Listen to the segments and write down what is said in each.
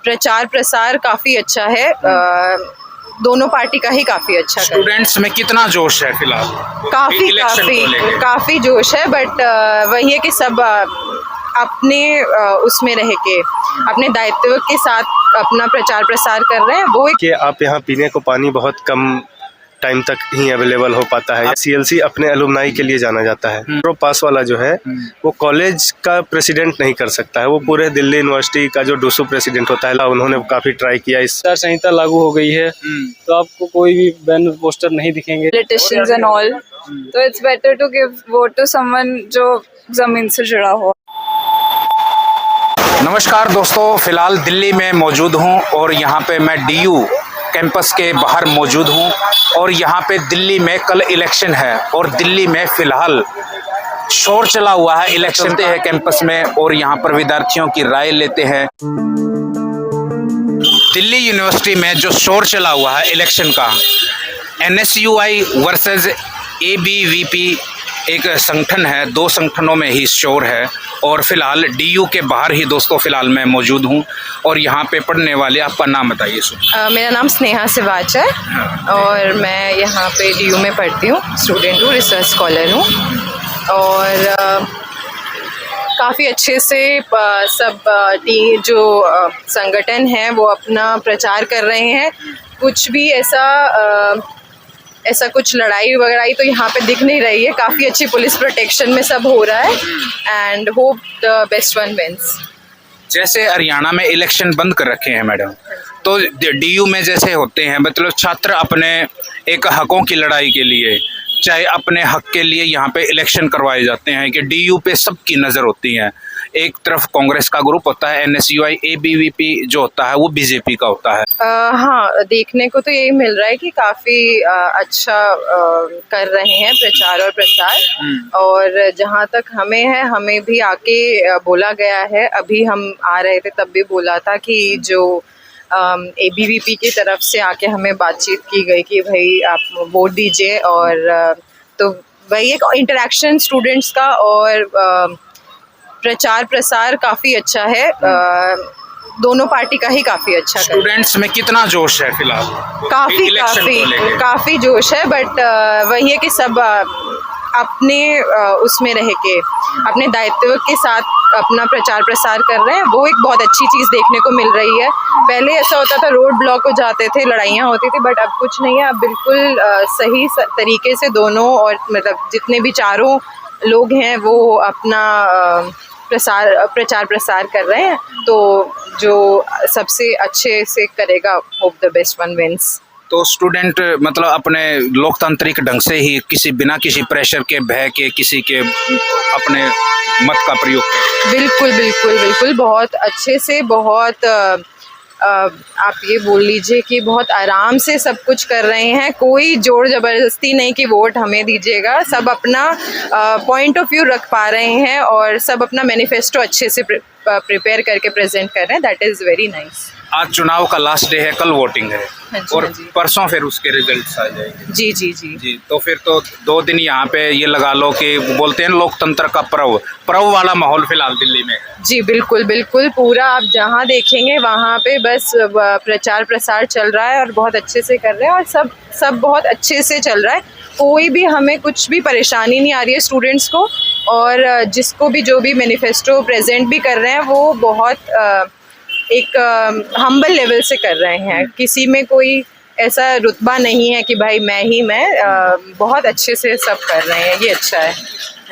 प्रचार प्रसार काफी अच्छा है, दोनों पार्टी का ही काफी अच्छा है। स्टूडेंट्स में कितना जोश है फिलहाल? काफी जोश है, बट वही है कि सब अपने उसमें रह के अपने दायित्व के साथ अपना प्रचार प्रसार कर रहे हैं। वो कि आप यहाँ पीने को पानी बहुत कम टाइम तक ही अवेलेबल हो पाता है। सीएलसी अपने अलुमनाई के लिए जाना जाता है। प्रो पास वाला जो है वो कॉलेज का प्रेसिडेंट नहीं कर सकता है, वो पूरे दिल्ली यूनिवर्सिटी का जो डूसू प्रेसिडेंट होता है, उन्होंने काफी ट्राई किया। इस आचार संहिता लागू हो गई है तो आपको कोई भी बैनर पोस्टर नहीं दिखेंगे। पॉलिटिशियंस एंड ऑल, तो it's better to give vote to someone जो जमीन से जुड़ा हो। नमस्कार दोस्तों, फिलहाल दिल्ली में मौजूद हूं और यहाँ पे मैं डीयू कैंपस के बाहर मौजूद हूं और यहाँ पे दिल्ली में कल इलेक्शन है और दिल्ली में फिलहाल शोर चला हुआ है। इलेक्शन होते हैं कैंपस में और यहाँ पर विद्यार्थियों की राय लेते हैं। दिल्ली यूनिवर्सिटी में जो शोर चला हुआ है इलेक्शन का, NSUI वर्सेस ABVP एक संगठन है, दो संगठनों में ही शोर है और फिलहाल डीयू के बाहर ही दोस्तों फिलहाल मैं मौजूद हूँ और यहाँ पे पढ़ने वाले, आपका नाम बताइए। मेरा नाम स्नेहा सिवाच है और मैं यहाँ पे डीयू में पढ़ती हूँ, स्टूडेंट हूँ, रिसर्च स्कॉलर हूँ और काफ़ी अच्छे से सब जो संगठन है वो अपना प्रचार कर रहे हैं। कुछ भी ऐसा कुछ लड़ाई वगैरह तो यहाँ पे दिख नहीं रही है। काफ़ी अच्छी पुलिस प्रोटेक्शन में सब हो रहा है and hope the best one wins. जैसे हरियाणा में इलेक्शन बंद कर रखे हैं मैडम, तो डीयू में जैसे होते हैं मतलब छात्र अपने एक हकों की लड़ाई के लिए, चाहे अपने हक के लिए यहाँ पे इलेक्शन करवाए जाते हैं कि डीयू पे सबकी नज़र होती है। एक तरफ कांग्रेस का ग्रुप होता है, NSUI ABVP जो होता है वो बीजेपी का होता है। हाँ, देखने को तो यही मिल रहा है कि काफ़ी अच्छा कर रहे हैं प्रचार और प्रसार और जहाँ तक हमें है, हमें भी आके बोला गया है, अभी हम आ रहे थे तब भी बोला था कि जो ABVP की तरफ से आके हमें बातचीत की गई कि भाई आप वोट दीजिए और तो वही एक इंटरेक्शन स्टूडेंट्स का और प्रचार प्रसार काफ़ी अच्छा है, दोनों पार्टी का ही काफ़ी अच्छा है। स्टूडेंट्स में कितना जोश है फिलहाल? काफ़ी जोश है, बट वही है कि सब अपने उसमें रह के अपने दायित्व के साथ अपना प्रचार प्रसार कर रहे हैं। वो एक बहुत अच्छी चीज़ देखने को मिल रही है। पहले ऐसा होता था रोड ब्लॉक हो जाते थे, लड़ाइयाँ होती थी, बट अब कुछ नहीं है। अब बिल्कुल सही तरीके से दोनों और मतलब जितने भी चारों लोग हैं वो अपना प्रचार प्रसार कर रहे हैं। तो जो सबसे अच्छे से करेगा, hope the best one wins. तो स्टूडेंट मतलब अपने लोकतांत्रिक ढंग से ही बिना किसी प्रेशर के, भय के, किसी के अपने मत का प्रयोग। बिल्कुल बहुत अच्छे से, बहुत आप ये बोल लीजिए कि बहुत आराम से सब कुछ कर रहे हैं। कोई जोर ज़बरदस्ती नहीं कि वोट हमें दीजिएगा। सब अपना पॉइंट ऑफ व्यू रख पा रहे हैं और सब अपना मैनिफेस्टो अच्छे से प्रिपेयर करके प्रेजेंट कर रहे हैं। That is very nice. आज चुनाव का लास्ट डे है, कल वोटिंग है। हाँ जी, और हाँ जी। परसों फिर उसके रिजल्ट्स आ जाएंगे। जी। तो फिर तो 2 दिन यहाँ पे ये लगा लो कि बोलते हैं लोकतंत्र का पर्व वाला माहौल फिलहाल दिल्ली में। जी बिल्कुल पूरा आप जहाँ देखेंगे वहाँ पे बस प्रचार प्रसार चल रहा है और बहुत अच्छे से कर रहे हैं और सब बहुत अच्छे से चल रहा है। कोई भी हमें कुछ भी परेशानी नहीं आ रही है स्टूडेंट्स को, और जिसको भी जो भी मैनिफेस्टो प्रेजेंट भी कर रहे हैं वो बहुत एक हम्बल लेवल से कर रहे हैं। किसी में कोई ऐसा रुतबा नहीं है कि भाई मैं बहुत अच्छे से सब कर रहे हैं। ये अच्छा है।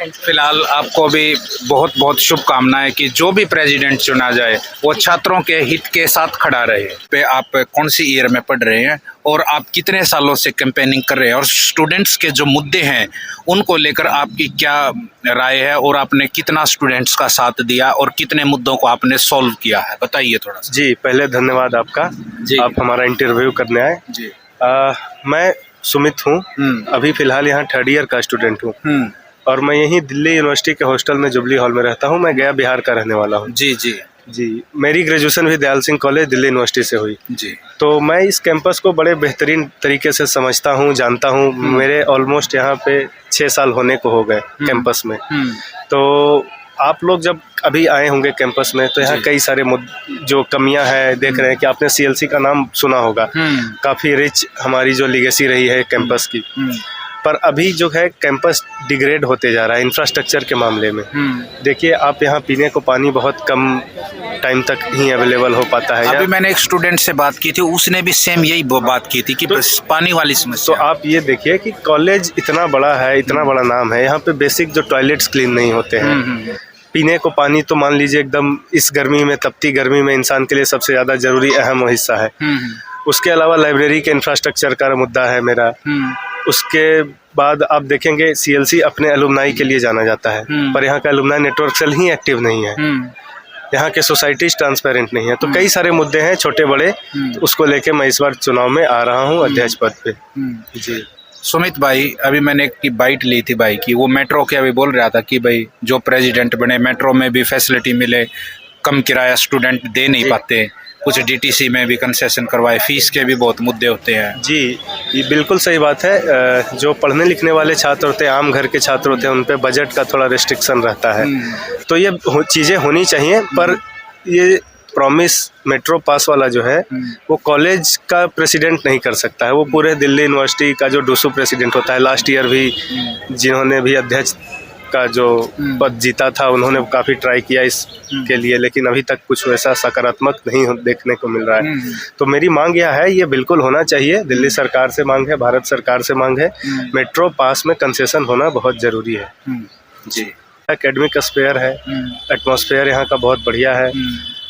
फिलहाल आपको भी बहुत बहुत शुभकामनाएं कि जो भी प्रेसिडेंट चुना जाए वो छात्रों के हित के साथ खड़ा रहे। पे आप कौन सी ईयर में पढ़ रहे हैं और आप कितने सालों से कैंपेनिंग कर रहे हैं और स्टूडेंट्स के जो मुद्दे हैं उनको लेकर आपकी क्या राय है और आपने कितना स्टूडेंट्स का साथ दिया और कितने मुद्दों को आपने सॉल्व किया है, बताइए थोड़ा सा। जी, पहले धन्यवाद आपका जी। आप हमारा इंटरव्यू करने आए जी। मैं सुमित हूँ, अभी फिलहाल यहाँ 3rd ईयर का स्टूडेंट हूँ और मैं यहीं दिल्ली यूनिवर्सिटी के हॉस्टल में जुबली हॉल में रहता हूँ। मैं गया बिहार का रहने वाला हूँ। जी, मेरी ग्रेजुएशन भी दयाल सिंह कॉलेज दिल्ली यूनिवर्सिटी से हुई जी। तो मैं इस कैंपस को बड़े बेहतरीन तरीके से समझता हूँ, जानता हूँ। मेरे ऑलमोस्ट यहाँ पे 6 साल होने को हो गए कैंपस में। तो आप लोग जब अभी आए होंगे कैंपस में तो यहाँ कई सारे जो कमियां हैं देख रहे हैं कि आपने सीएलसी का नाम सुना होगा। काफ़ी रिच हमारी जो लीगेसी रही है कैंपस की, पर अभी जो है कैंपस डिग्रेड होते जा रहा है इंफ्रास्ट्रक्चर के मामले में। देखिए आप यहाँ पीने को पानी बहुत कम टाइम तक ही अवेलेबल हो पाता है। अभी मैंने एक स्टूडेंट से बात की थी, उसने भी सेम यही बात की थी कि पानी वाली तो समस्या। आप ये देखिए कि कॉलेज इतना बड़ा है, इतना बड़ा नाम है, यहाँ पे बेसिक जो टॉयलेट्स क्लीन नहीं होते हैं। पीने को पानी तो मान लीजिए एकदम इस गर्मी में, तपती गर्मी में इंसान के लिए सबसे ज़्यादा ज़रूरी अहम हिस्सा है। उसके अलावा लाइब्रेरी के इंफ्रास्ट्रक्चर का मुद्दा है मेरा। उसके बाद आप देखेंगे सीएलसी अपने एलुमनाई के लिए जाना जाता है, पर यहाँ का एलुमनाई नेटवर्क सेल ही एक्टिव नहीं है। यहाँ के सोसाइटीज ट्रांसपेरेंट नहीं है। तो कई सारे मुद्दे हैं छोटे बड़े, तो उसको लेके मैं इस बार चुनाव में आ रहा हूँ अध्यक्ष पद पे। जी सुमित भाई, अभी मैंने एक बाइट ली थी भाई की, वो मेट्रो के अभी बोल रहा था कि भाई जो प्रेसिडेंट बने मेट्रो में भी फैसिलिटी मिले, कम किराया स्टूडेंट दे नहीं पाते, कुछ डीटीसी में भी कंसेशन करवाए, फीस के भी बहुत मुद्दे होते हैं। जी, ये बिल्कुल सही बात है। जो पढ़ने लिखने वाले छात्र होते हैं, आम घर के छात्र होते हैं, उन पे बजट का थोड़ा रिस्ट्रिक्शन रहता है। तो ये चीज़ें होनी चाहिए, पर ये प्रॉमिस मेट्रो पास वाला जो है वो कॉलेज का प्रेसिडेंट नहीं कर सकता है। वो पूरे दिल्ली यूनिवर्सिटी का जो डूसू प्रेसिडेंट होता है, लास्ट ईयर भी जिन्होंने भी अध्यक्ष का जो पद जीता था, उन्होंने काफ़ी ट्राई किया इसके लिए, लेकिन अभी तक कुछ वैसा सकारात्मक नहीं देखने को मिल रहा है। तो मेरी मांग यह है, ये बिल्कुल होना चाहिए। दिल्ली सरकार से मांग है, भारत सरकार से मांग है, मेट्रो पास में कंसेशन होना बहुत ज़रूरी है। जी, एकेडमिक स्पेयर है, एटमॉस्फेयर यहाँ का बहुत बढ़िया है।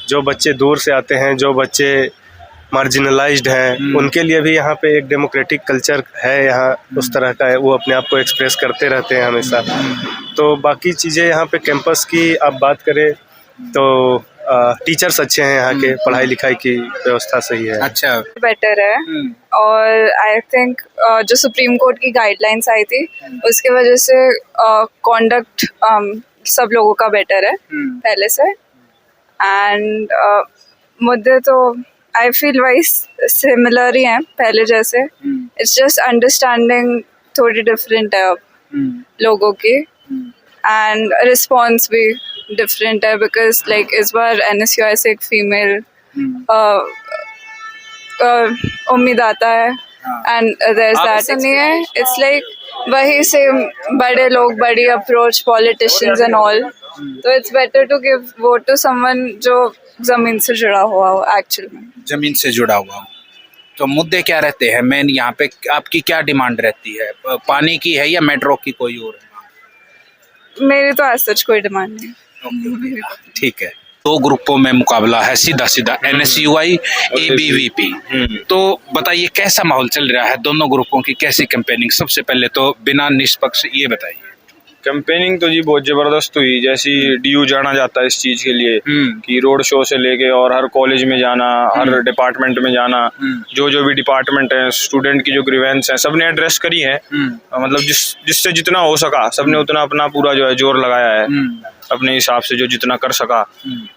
जो बच्चे दूर से आते हैं, जो बच्चे मार्जिनलाइज्ड हैं, उनके लिए भी यहाँ पे एक डेमोक्रेटिक कल्चर है, यहाँ उस तरह का है, वो अपने आप को एक्सप्रेस करते रहते हैं हमेशा। तो बाकी चीज़ें यहाँ पे कैंपस की आप बात करें तो टीचर्स अच्छे हैं, यहाँ के पढ़ाई लिखाई की व्यवस्था सही है। अच्छा, बेटर है। और आई थिंक जो सुप्रीम कोर्ट की गाइडलाइंस आई थी उसके वजह से कॉन्डक्ट सब लोगों का बेटर है पहले से। एंड मुद्दे तो आई फील वाइज सिमिलर ही हैं पहले जैसे। इट्स जस्ट अंडरस्टैंडिंग थोड़ी डिफरेंट है अब लोगों की, एंड रिस्पॉन्स भी डिफरेंट है। बिकॉज लाइक इस बार NSUI से एक फीमेल उम्मीद आता है, एंड देयर इज दैट नहीं है। इट्स लाइक वही सेम बड़े लोग, बड़ी अप्रोच, पॉलिटिशियंस एंड ऑल। तो it's better to give vote to someone जो जमीन से जुड़ा हुआ हो, एक्चुअल में जमीन से जुड़ा हुआ हो। तो मुद्दे क्या रहते हैं मेन यहाँ पे? आपकी क्या डिमांड रहती है? पानी की है या मेट्रो की कोई और है? मेरी तो आज सच कोई डिमांड नहीं। ठीक है, दो ग्रुपों में मुकाबला है सीधा सीधा, NSUI ABVP। तो बताइए कैसा माहौल चल रहा है दोनों ग्रुपों की, कैसी कैंपेनिंग? सबसे पहले तो बिना निष्पक्ष ये बताइए। कैंपेनिंग तो जी बहुत जबरदस्त हुई। जैसी DU जाना जाता है इस चीज के लिए कि रोड शो से लेके और हर कॉलेज में जाना, हर डिपार्टमेंट में जाना, जो भी डिपार्टमेंट है, स्टूडेंट की जो ग्रीवेंस है सबने एड्रेस करी है। मतलब जिससे जितना हो सका सबने उतना अपना पूरा जो है जोर लगाया है, अपने हिसाब से जो जितना कर सका।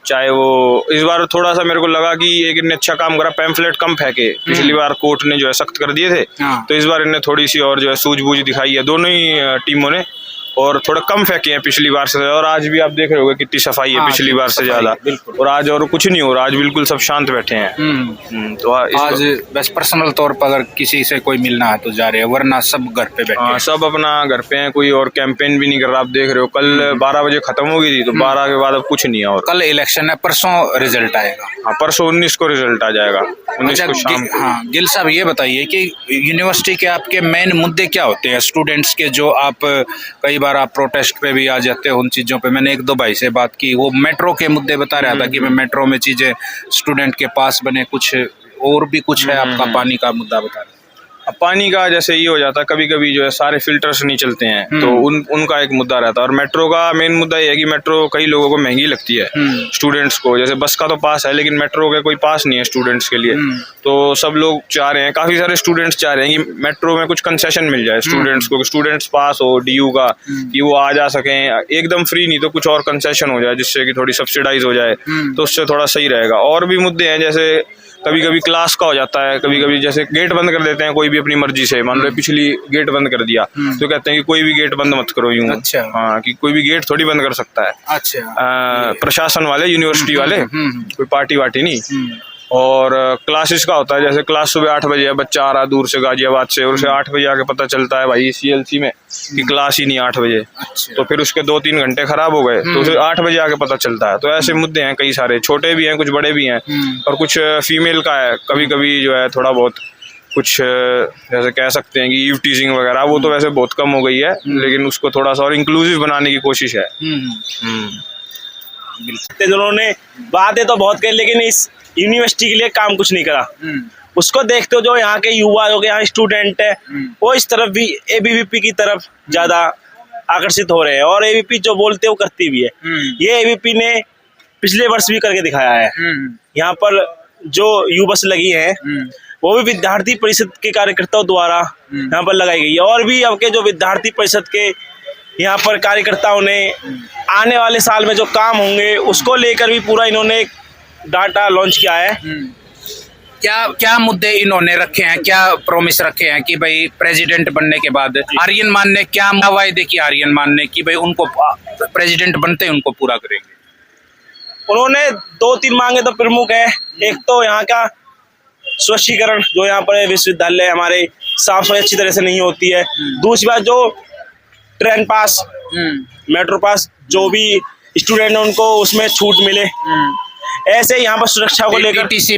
चाहे वो इस बार थोड़ा सा मेरे को लगा कि एक इन्हें अच्छा काम करा, पैम्फलेट कम फेंके। पिछली बार कोर्ट ने जो है सख्त कर दिए थे, तो इस बार इन्हें थोड़ी सी और जो है सूझबूझ दिखाई है दोनों ही टीमों ने, और थोड़ा कम फेंके हैं पिछली बार से। और आज भी आप देख रहे होगे कितनी सफाई है पिछली बार से ज्यादा। और आज और कुछ नहीं हो रहा, आज बिल्कुल सब शांत बैठे हैं। तो आज बस पर्सनल तौर पर अगर किसी से कोई मिलना है तो जा रहे हैं, वरना सब घर पे बैठे हैं। सब अपना घर पे हैं, कोई और कैंपेन भी नहीं कर रहा। आप देख रहे हो कल 12 बजे खत्म हो गई थी, तो 12 के बाद अब कुछ नहीं है। और कल इलेक्शन है, परसों रिजल्ट आएगा। हाँ, परसों 19 को रिजल्ट आ जाएगा। 19 को शाम को। हाँ, गिल साहब ये बताइए कि यूनिवर्सिटी के आपके मेन मुद्दे क्या होते हैं स्टूडेंट्स के, जो आप कई बार आप प्रोटेस्ट पे भी आ जाते हो उन चीज़ों पे? मैंने 1-2 भाई से बात की, वो मेट्रो के मुद्दे बता रहा था कि मैं मेट्रो में चीज़ें स्टूडेंट के पास बने, कुछ और भी कुछ है आपका पानी का मुद्दा बता रहे। अब पानी का जैसे ये हो जाता है, कभी कभी जो है सारे फिल्टर्स नहीं चलते हैं, तो उनका एक मुद्दा रहता है। और मेट्रो का मेन मुद्दा ये है कि मेट्रो कई लोगों को महंगी लगती है, स्टूडेंट्स को। जैसे बस का तो पास है, लेकिन मेट्रो का कोई पास नहीं है स्टूडेंट्स के लिए। तो सब लोग चाह रहे हैं, काफी सारे स्टूडेंट्स चाह रहे हैं कि मेट्रो में कुछ कंसेशन मिल जाए स्टूडेंट्स को, स्टूडेंट्स पास हो DU का, कि वो आ जा सकें एकदम फ्री, नहीं तो कुछ और कंसेशन हो जाए जिससे कि थोड़ी सब्सिडाइज हो जाए, तो उससे थोड़ा सही रहेगा। और भी मुद्दे हैं, जैसे कभी कभी क्लास का हो जाता है, कभी कभी जैसे गेट बंद कर देते हैं कोई भी अपनी मर्जी से, मान लो पिछली गेट बंद कर दिया तो कहते हैं कि कोई भी गेट बंद मत करो यूं। अच्छा। हाँ, कि कोई भी गेट थोड़ी बंद कर सकता है। अच्छा। प्रशासन वाले, यूनिवर्सिटी वाले, कोई पार्टी वार्टी नहीं। और क्लासेस का होता है, जैसे क्लास सुबह 8 बजे है, बच्चा आ रहा दूर से गाजियाबाद से, और उसे 8 बजे आके पता चलता है भाई CLC में कि क्लास ही नहीं 8 बजे। अच्छा। तो फिर उसके 2-3 घंटे खराब हो गए, तो उसे 8 बजे आके पता चलता है। तो ऐसे मुद्दे हैं कई सारे, छोटे भी हैं कुछ बड़े भी हैं, और कुछ फीमेल का है कभी कभी जो है थोड़ा बहुत कुछ जैसे कह सकते हैं कि ईव टीजिंग वगैरह, वो तो वैसे बहुत कम हो गई है, लेकिन उसको थोड़ा सा और इंक्लूसिव बनाने की कोशिश है। जिन्होंने बातें तो बहुत कही लेकिन इस यूनिवर्सिटी के लिए काम कुछ नहीं करा। उसको देखते हो जो यहाँ के युवा, जो यहाँ स्टूडेंट है, वो इस तरफ भी ABVP की तरफ ज्यादा आकर्षित हो रहे हैं, और ABVP जो बोलते हैं वो करती भी है। ये ABVP ने पिछले वर्ष भी करके दिखाया है। यहाँ पर जो यू बस लगी है वो भी विद्यार्थी परिषद के कार्यकर्ताओं द्वारा यहाँ पर लगाई गई है, और भी आपके जो विद्यार्थी परिषद के यहाँ पर कार्यकर्ताओं ने आने वाले साल में जो काम होंगे उसको लेकर भी पूरा इन्होंने एक डाटा लॉन्च किया है। क्या क्या मुद्दे इन्होंने रखे हैं, क्या प्रॉमिस रखे हैं कि भाई प्रेसिडेंट बनने के बाद आर्यन मान ने क्या वायदे किए आर्यन मान ने कि भाई उनको प्रेसिडेंट बनते उनको पूरा करेंगे? उन्होंने 2-3 मांगे तो प्रमुख है। एक तो यहाँ का स्वच्छीकरण, जो यहाँ पर विश्वविद्यालय हमारे साफ सफाई अच्छी तरह से नहीं होती है। दूसरी बात जो ट्रेन पास, मेट्रो पास, जो भी स्टूडेंट है उनको उसमें छूट मिले। ऐसे यहाँ पर सुरक्षा को लेकर DTC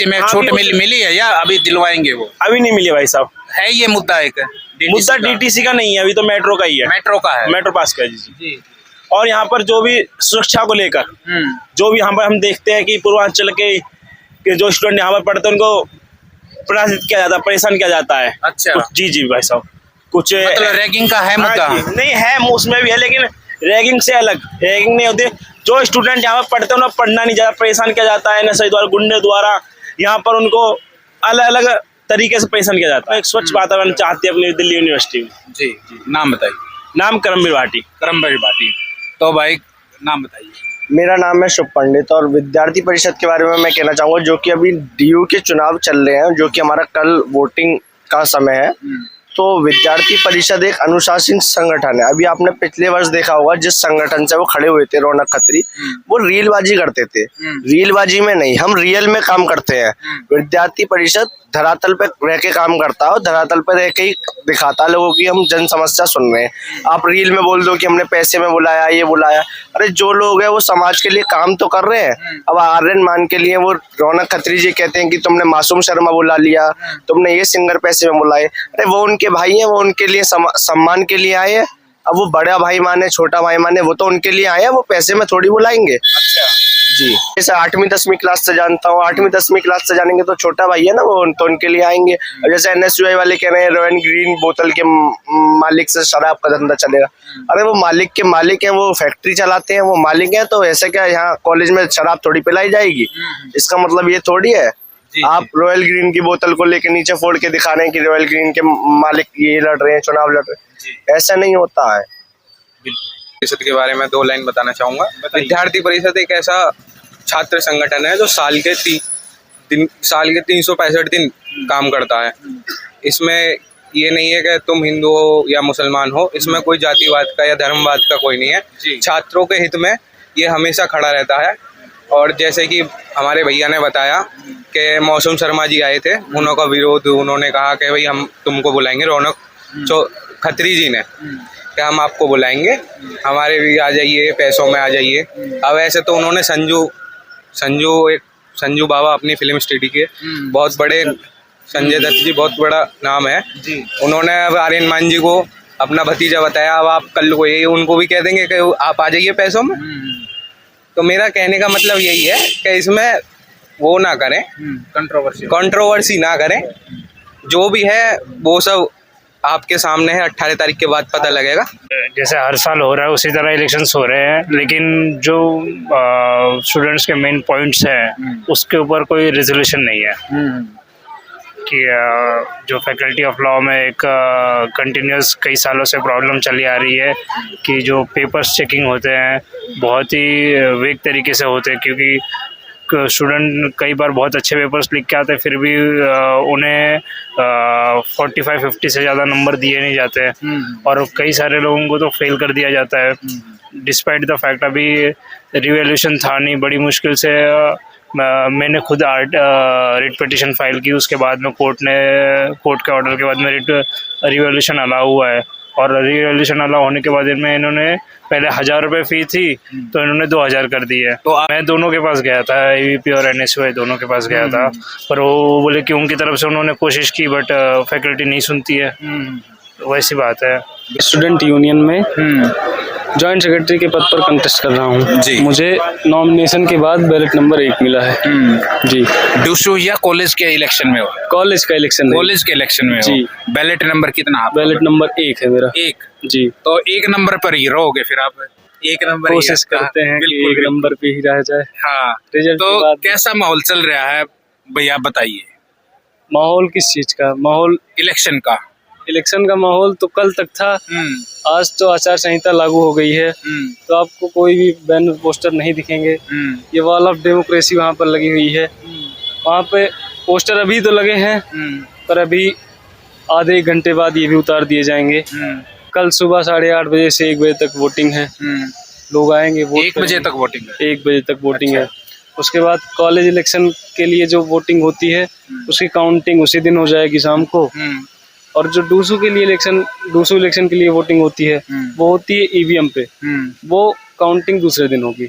में छूट मिली है या अभी दिलवाएंगे? वो अभी नहीं मिली है भाई साहब। है ये मुद्दा एक मुद्दा DTC का नहीं है, अभी तो मेट्रो का ही है। मेट्रो का है, मेट्रो पास का जी। और यहाँ पर जो भी सुरक्षा को लेकर जो भी यहाँ पर हम देखते हैं कि पूर्वांचल के जो स्टूडेंट यहाँ पर पढ़ते हैं उनको परेशान किया जाता है, परेशान किया जाता है। अच्छा। जी भाई साहब, कुछ मतलब रैगिंग का है मुद्दा? नहीं है, उसमें भी है, लेकिन रैगिंग से अलग। रैगिंग नहीं होती, जो स्टूडेंट यहाँ पर पढ़ते हैं उन्हें पढ़ना नहीं जाता, परेशान किया जाता है नशे द्वारा, गुंडे द्वारा। यहाँ पर उनको अलग अलग तरीके से परेशान किया जाता है। एक स्वच्छ वातावरण चाहती है अपनी दिल्ली यूनिवर्सिटी में। जी। नाम बताइए। नाम करमवीर भाटी। करमवीर भाटी। तो भाई नाम बताइए। मेरा नाम है शुभ पंडित, और विद्यार्थी परिषद के बारे में मैं कहना चाहूँगा, जो कि अभी DU के चुनाव चल रहे हैं, जो कि हमारा कल वोटिंग का समय है। तो विद्यार्थी परिषद एक अनुशासित संगठन है। अभी आपने पिछले वर्ष देखा होगा जिस संगठन से वो खड़े हुए थे, रौनक खत्री, वो रीलबाजी करते थे। रीलबाजी में नहीं, हम रियल में काम करते हैं। विद्यार्थी परिषद धरातल पे रह के काम करता है, और धरातल पे रह के ही दिखाता है लोगों की हम जन समस्या सुन रहे हैं। आप रील में बोल दो कि हमने पैसे में बुलाया, ये बुलाया, अरे जो लोग हैं वो समाज के लिए काम तो कर रहे हैं। अब आर्यन मान के लिए वो रौनक खत्री जी कहते हैं कि तुमने मासूम शर्मा बुला लिया, तुमने ये सिंगर पैसे में बुलाए। अरे वो उनके भाई हैं, वो उनके लिए सम्मान के लिए आए हैं। अब वो बड़ा भाई माने, छोटा भाई माने, वो तो उनके लिए आए हैं, वो पैसे में थोड़ी बुलाएंगे। अच्छा जी। जैसे 8वीं 10वीं क्लास से जानता हूँ, 8वीं 10वीं क्लास से जानेंगे तो छोटा भाई है ना, वो तो उनके लिए आएंगे। और जैसे NSUI वाले कह रहे हैं रॉयल ग्रीन बोतल के मालिक से शराब का धंधा चलेगा। अरे वो मालिक के मालिक हैं, वो फैक्ट्री चलाते हैं, वो मालिक हैं, तो ऐसे क्या यहाँ कॉलेज में शराब थोड़ी पिलाई जाएगी? इसका मतलब ये थोड़ी है। आप रॉयल ग्रीन की बोतल को लेकर नीचे फोड़ के दिखा रहे हैं कि रॉयल ग्रीन के मालिक ये लड़ रहे हैं, चुनाव लड़ रहे हैं, ऐसा नहीं होता है। परिषद के बारे में 2 लाइन बताना चाहूंगा। विद्यार्थी परिषद एक ऐसा छात्र संगठन है जो साल के 365 दिन काम करता है। इसमें ये नहीं है कि तुम हिंदू हो या मुसलमान हो, इसमें कोई जातिवाद का या धर्मवाद का कोई नहीं है। छात्रों के हित में ये हमेशा खड़ा रहता है। और जैसे कि हमारे भैया ने बताया कि मौसम शर्मा जी आए थे, उन्होंने विरोध, उन्होंने कहा कि भाई हम तुमको बुलाएंगे, रौनक खत्री जी ने कि हम आपको बुलाएंगे, हमारे भी आ जाइए, पैसों में आ जाइए। अब ऐसे तो उन्होंने संजू बाबा अपनी फिल्म स्टडी के बहुत बड़े, संजय दत्त जी बहुत बड़ा नाम है जी। उन्होंने अब आर्यन मान जी को अपना भतीजा बताया। अब आप कल को ये उनको भी कह देंगे कि आप आ जाइए पैसों में। तो मेरा कहने का मतलब यही है कि इसमें वो ना करें, कंट्रोवर्सी ना करें। जो भी है वो सब आपके सामने है, 18 तारीख के बाद पता लगेगा। जैसे हर साल हो रहा है उसी तरह इलेक्शंस हो रहे हैं, लेकिन जो स्टूडेंट्स के मेन पॉइंट्स हैं उसके ऊपर कोई रेजोल्यूशन नहीं है। कि जो फैकल्टी ऑफ लॉ में एक कंटिन्यूस कई सालों से प्रॉब्लम चली आ रही है कि जो पेपर्स चेकिंग होते हैं बहुत ही वेग तरीके से होते हैं, क्योंकि स्टूडेंट कई बार बहुत अच्छे पेपर्स लिख के आते हैं, फिर भी उन्हें 45-50 से ज़्यादा नंबर दिए नहीं जाते हैं, और कई सारे लोगों को तो फेल कर दिया जाता है डिस्पाइट द फैक्ट अभी रिवॉल्यूशन था नहीं। बड़ी मुश्किल से मैंने खुद रिट पिटिशन फाइल की, उसके बाद में कोर्ट के ऑर्डर के बाद में रिवॉल्यूशन अलाउ हुआ है, और रिवॉल्यूशन अलाउ होने के बाद इनमें इन्होंने पहले 1000 रुपये फ़ी थी तो इन्होंने 2000 कर दी है। तो मैं दोनों के पास गया था, AVP और NSUI दोनों के पास गया था, पर वो बोले कि उनकी तरफ से उन्होंने कोशिश की बट फैकल्टी नहीं सुनती है, तो वैसी बात है। स्टूडेंट यूनियन में जॉइंट सेक्रेटरी के पद पर कंटेस्ट कर रहा हूँ जी। मुझे नॉमिनेशन के बाद बैलेट नंबर 1 मिला है जी। डूसू या कॉलेज के इलेक्शन में हो? कॉलेज का इलेक्शन कॉलेज के इलेक्शन में जी। हो। बैलेट नंबर कितना आपका? बैलेट नंबर 1 है मेरा। 1 जी। तो 1 नंबर पर ही रहोगे फिर आप? 1 नंबर कोशिश करते हैं कि 1 नंबर पे ही रह जाए। हाँ, रिजल्ट तो के बाद कैसा माहौल चल रहा है भैया, बताइए। माहौल किस चीज का? माहौल इलेक्शन का माहौल तो कल तक था, आज तो आचार संहिता लागू हो गई है, तो आपको कोई भी बैनर पोस्टर नहीं दिखेंगे। ये वॉल ऑफ डेमोक्रेसी वहाँ पर लगी हुई है, वहाँ पे पोस्टर अभी तो लगे हैं, पर अभी आधे 1 घंटे बाद ये भी उतार दिए जाएंगे। कल सुबह 8:30 बजे से 1 बजे तक वोटिंग है, लोग आएंगे वोट 1 बजे तक वोटिंग है? 1 बजे तक वोटिंग है। उसके बाद कॉलेज इलेक्शन के लिए जो वोटिंग होती है उसकी काउंटिंग उसी दिन हो जाएगी शाम को, और जो डूसू इलेक्शन के लिए वोटिंग होती है वो होती है EVM पे, वो काउंटिंग दूसरे दिन होगी,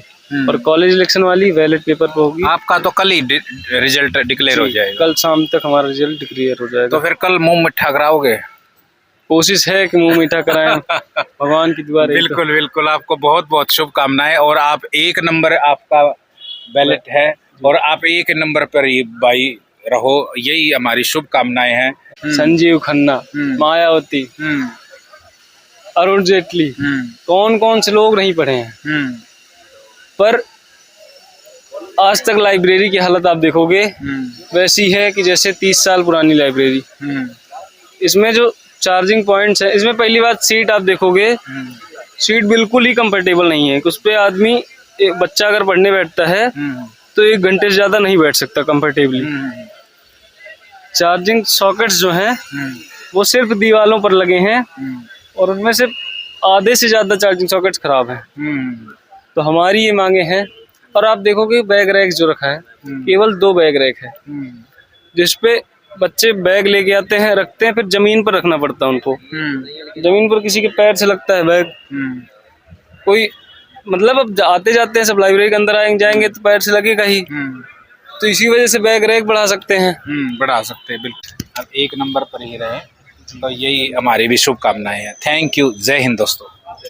और कॉलेज इलेक्शन वाली बैलेट पेपर पे होगी। आपका तो कल ही रिजल्ट डिक्लेयर हो जाएगा? कल शाम तक हमारा रिजल्ट डिक्लेयर हो जाएगा। तो फिर कल मुंह मिठा कराओगे? कोशिश है कि मुंह मीठा कराएं भगवान की दुआ रही। बिल्कुल बिल्कुल, आपको बहुत बहुत शुभकामनाएं, और आप 1 नंबर आपका बैलेट है, और आप 1 नंबर पर ही भाई रहो, यही हमारी शुभकामनाएं हैं। संजीव खन्ना, मायावती, अरुण जेटली, कौन कौन से लोग नहीं पढ़े हैं, पर आज तक लाइब्रेरी की हालत आप देखोगे वैसी है कि जैसे 30 साल पुरानी लाइब्रेरी। इसमें जो चार्जिंग पॉइंट्स है, इसमें पहली बात सीट आप देखोगे, सीट बिल्कुल ही कंफर्टेबल नहीं है। उस पे आदमी, एक बच्चा अगर पढ़ने बैठता है तो 1 घंटे से ज्यादा नहीं बैठ सकता कंफर्टेबली। चार्जिंग सॉकेट्स जो हैं वो सिर्फ दीवारों पर लगे हैं, और उनमें से आधे से ज्यादा चार्जिंग सॉकेट्स खराब हैं। तो हमारी ये मांगे हैं, और आप देखोगे बैग रैक जो रखा है, केवल 2 बैग रैक है, जिसपे बच्चे बैग लेके आते हैं, रखते हैं, फिर जमीन पर रखना पड़ता है उनको। जमीन पर किसी के पैर से लगता है बैग, कोई मतलब अब आते जाते हैं सब लाइब्रेरी के अंदर जाएंगे तो पैर से लगेगा ही, तो इसी वजह से बैग रैक बढ़ा सकते हैं। बढ़ा सकते हैं, बिल्कुल। अब 1 नंबर पर ही रहे, तो यही हमारी भी शुभकामनाएं हैं। थैंक यू, जय हिंद दोस्तों।